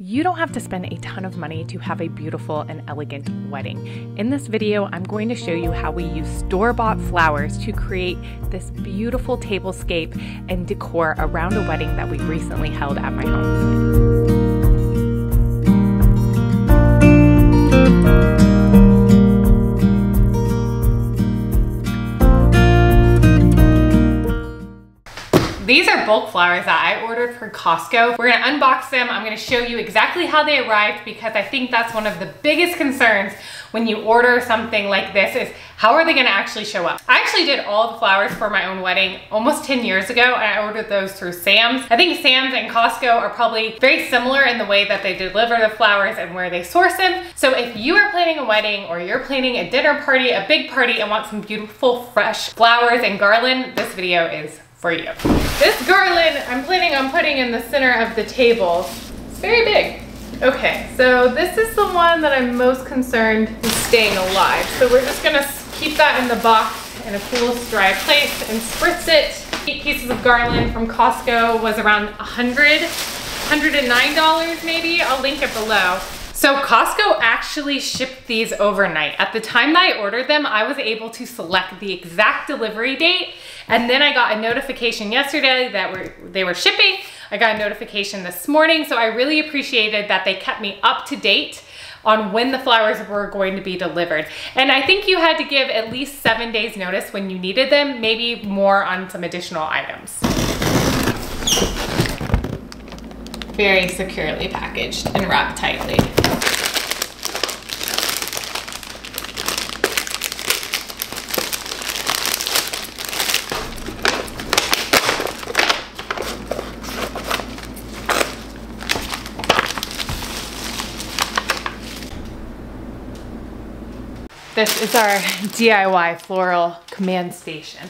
You don't have to spend a ton of money to have a beautiful and elegant wedding. In this video, I'm going to show you how we use store-bought flowers to create this beautiful tablescape and decor around a wedding that we recently held at my home. These are bulk flowers that I ordered for Costco. We're gonna unbox them. I'm gonna show you exactly how they arrived because I think that's one of the biggest concerns when you order something like this is how are they gonna actually show up? I actually did all the flowers for my own wedding almost 10 years ago and I ordered those through Sam's. I think Sam's and Costco are probably very similar in the way that they deliver the flowers and where they source them. So if you are planning a wedding or you're planning a dinner party, a big party, and want some beautiful fresh flowers and garland, this video is for you. This garland I'm planning on putting in the center of the table. It's very big. Okay, so this is the one that I'm most concerned with staying alive. So we're just gonna keep that in the box in a cool, dry place and spritz it. 8 pieces of garland from Costco was around $109 maybe. I'll link it below. So Costco actually shipped these overnight. At the time that I ordered them, I was able to select the exact delivery date, and then I got a notification yesterday that they were shipping. I got a notification this morning, so I really appreciated that they kept me up to date on when the flowers were going to be delivered. And I think you had to give at least 7 days notice when you needed them, maybe more on some additional items. Very securely packaged and wrapped tightly. This is our DIY floral command station.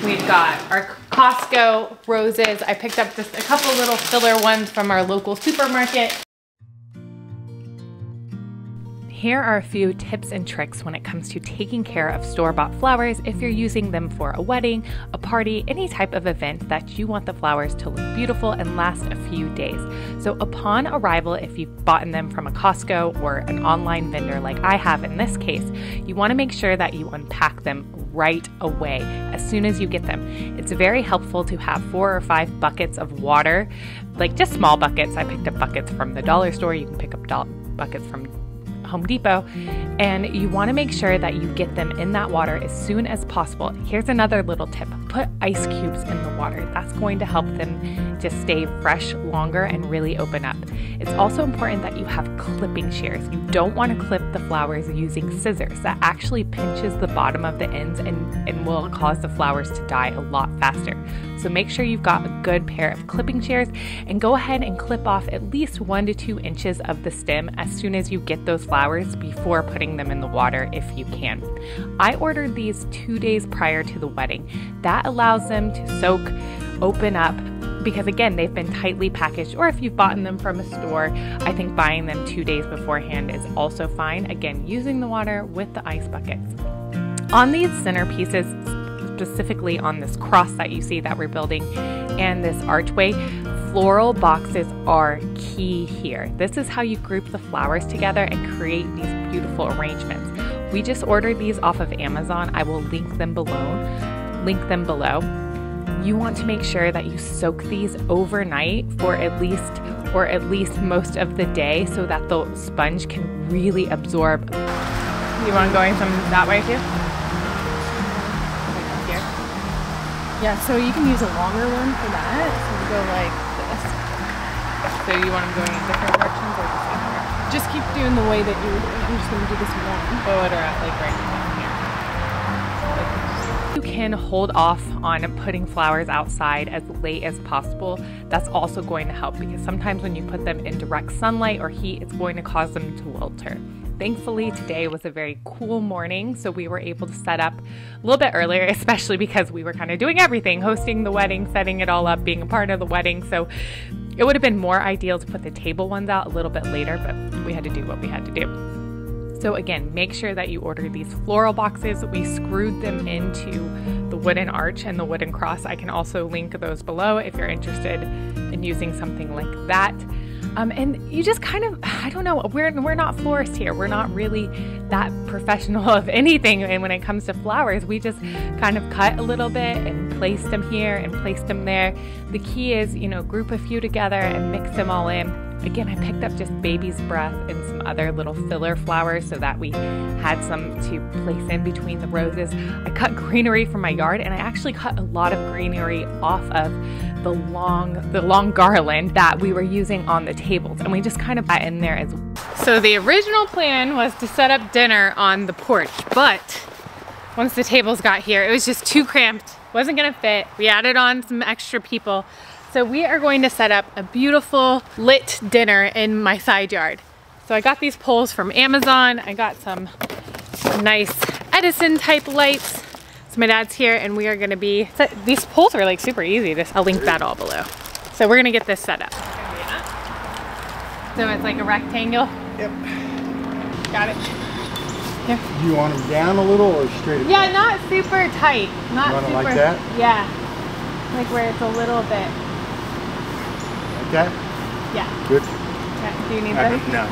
We've got our Costco roses. I picked up just a couple little filler ones from our local supermarket. Here are a few tips and tricks when it comes to taking care of store-bought flowers if you're using them for a wedding, a party, any type of event that you want the flowers to look beautiful and last a few days. So upon arrival, if you've bought them from a Costco or an online vendor like I have in this case, you want to make sure that you unpack them right away as soon as you get them. It's very helpful to have 4 or 5 buckets of water, like just small buckets. I picked up buckets from the dollar store. You can pick up buckets from Home Depot, and you want to make sure that you get them in that water as soon as possible. Here's another little tip. Put ice cubes in the water. That's going to help them just stay fresh longer and really open up. It's also important that you have clipping shears. You don't want to clip the flowers using scissors. That actually pinches the bottom of the ends and will cause the flowers to die a lot faster. So make sure you've got a good pair of clipping shears and go ahead and clip off at least 1 to 2 inches of the stem as soon as you get those flowers before putting them in the water if you can. I ordered these 2 days prior to the wedding. That allows them to soak, open up, because again, they've been tightly packaged, or if you've bought them from a store, I think buying them 2 days beforehand is also fine. Again, using the water with the ice buckets. On these centerpieces, specifically on this cross that you see that we're building and this archway, floral boxes are key here. This is how you group the flowers together and create these beautiful arrangements. We just ordered these off of Amazon. I will link them below. You want to make sure that you soak these overnight for at least most of the day so that the sponge can really absorb. You want going some that way too? Here? Yeah, so you can use a longer one for that. So we go like this. So you want them going in different directions or the same direction? Just keep doing the way that you were doing. I'm just going to do this one. Or like right down here. You can hold off on putting flowers outside as late as possible. That's also going to help because sometimes when you put them in direct sunlight or heat, it's going to cause them to wilter. Thankfully, today was a very cool morning, so we were able to set up a little bit earlier, especially because we were kind of doing everything, hosting the wedding, setting it all up, being a part of the wedding. So it would have been more ideal to put the table ones out a little bit later, but we had to do what we had to do. So again, make sure that you order these floral boxes. We screwed them into the wooden arch and the wooden cross. I can also link those below if you're interested in using something like that. And you just kind of, I don't know, we're not florists here. We're not really that professional of anything. And when it comes to flowers, we just kind of cut a little bit and place them here and place them there. The key is, you know, group a few together and mix them all in. Again, I picked up just baby's breath and some other little filler flowers so that we had some to place in between the roses. I cut greenery from my yard, and I actually cut a lot of greenery off of the long garland that we were using on the tables, and we just kind of put in there as well. So the original plan was to set up dinner on the porch, but once the tables got here, it was just too cramped, wasn't gonna fit. We added on some extra people. So we are going to set up a beautiful lit dinner in my side yard. So I got these poles from Amazon. I got some nice Edison type lights. So my dad's here and we are gonna be, these poles are like super easy. I'll link that all below. So we're gonna get this set up. So it's like a rectangle? Yep. Got it. Here. Do you want them down a little or straight across? Yeah, not super tight. Not you want super, them like that? Yeah. Like where it's a little bit. Okay? Yeah. Good. Yeah. Do you need this? No.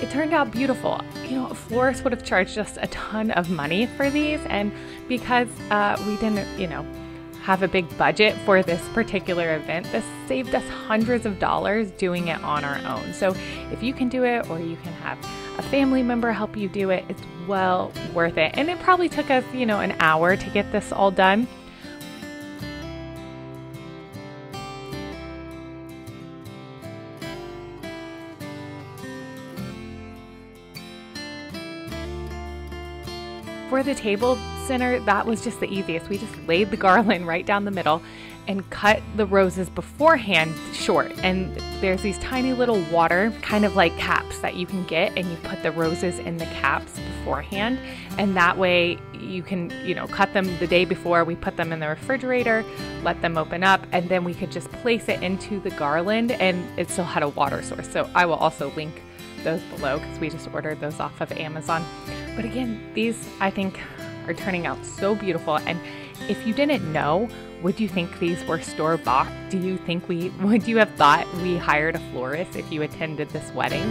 It turned out beautiful. You know, a florist would have charged us a ton of money for these, and because we didn't, you know, have a big budget for this particular event, this saved us hundreds of dollars doing it on our own. So if you can do it, or you can have a family member help you do it, it's well worth it. And it probably took us, you know, an hour to get this all done. For the table center, that was just the easiest. We just laid the garland right down the middle and cut the roses beforehand short. And there's these tiny little water kind of like caps that you can get, and you put the roses in the caps beforehand. And that way you can, you know, cut them the day before. We put them in the refrigerator, let them open up, and then we could just place it into the garland, and it still had a water source. So I will also link those below because we just ordered those off of Amazon. But again, these I think are turning out so beautiful. And if you didn't know, would you think these were store-bought? Would you have thought we hired a florist if you attended this wedding?